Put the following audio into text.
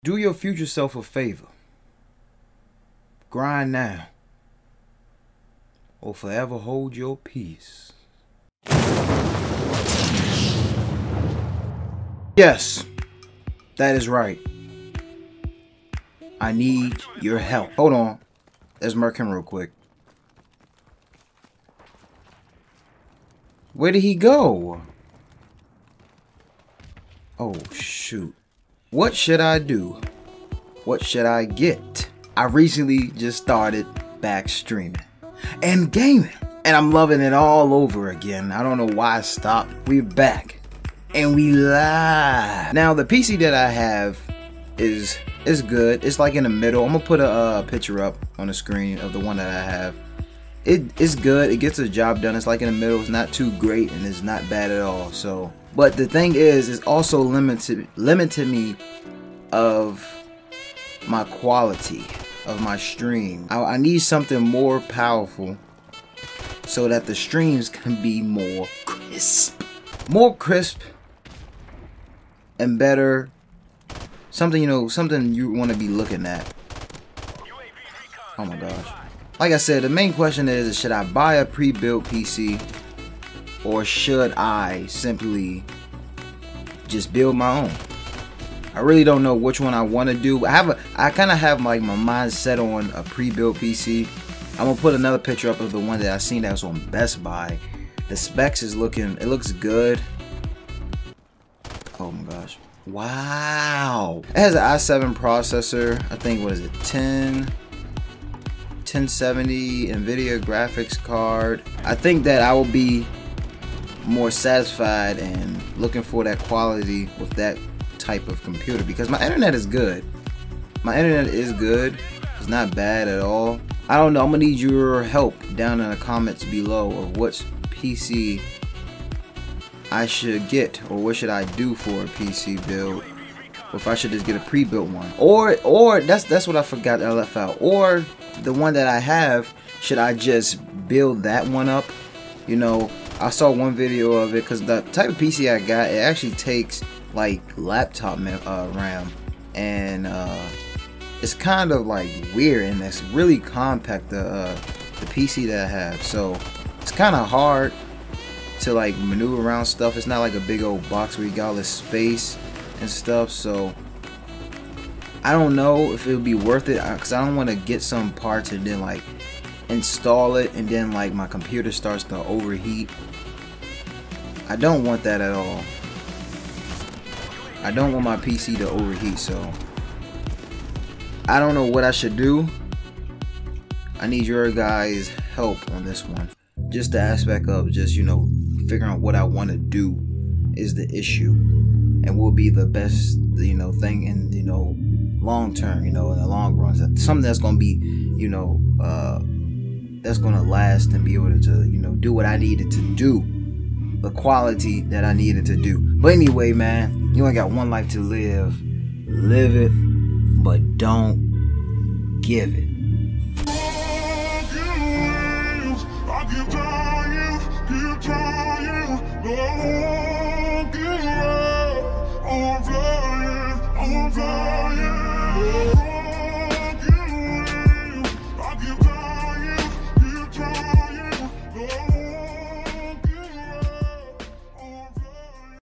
Do your future self a favor. Grind now, or forever hold your peace. Yes, that is right. I need your help. Hold on. Let's murk him real quick. Where did he go? Oh, shoot. What should I do? What should I get? I recently just started back streaming and gaming, and I'm loving it all over again. I don't know why I stopped. We're back and we live. Now the PC that I have is good. It's like in the middle. I'm gonna put a picture up on the screen of the one that I have. It's good. It gets the job done. It's like in the middle. It's not too great and it's not bad at all. So, but the thing is, it's also limited me of my quality of my stream. I need something more powerful so that the streams can be more crisp and better. Something, you know, something you want to be looking at. Oh my gosh. Like I said, the main question is, should I buy a pre-built PC or should I simply just build my own? I really don't know which one I want to do. I kind of have like my mind set on a pre-built PC. I'm gonna put another picture up of the one that I seen that was on Best Buy. The specs is looking, it looks good. Oh my gosh. Wow. It has an i7 processor. I think, what is it, 1070 NVIDIA graphics card. I think that I will be more satisfied and looking for that quality with that type of computer, because my internet is good. My internet is good. It's not bad at all. I don't know. I'm gonna need your help down in the comments below of which PC I should get, or what should I do for a PC build, or if I should just get a pre-built one, or that's what I forgot that I left out, or the one that I have, should I just build that one up? You know, I saw one video of it, because the type of PC I got, it actually takes like laptop RAM, and it's kind of like weird, and it's really compact, the PC that I have, so it's kind of hard to like maneuver around stuff. It's not like a big old box where you got all this space and stuff, so I don't know if it would be worth it, because I don't want to get some parts and then like install it and then like my computer starts to overheat. I don't want that at all. I don't want my PC to overheat, so I don't know what I should do. I need your guys' help on this one. Just the aspect of just, you know, figuring out what I want to do is the issue, and will be the best, you know, thing in, you know, long term, you know, in the long run. Something that's gonna be, you know, that's gonna last and be able to, you know, do what I needed to do, the quality that I needed to do. But anyway, man, you only got one life to live. Live it, but don't give it. I keep trying, keep trying, no.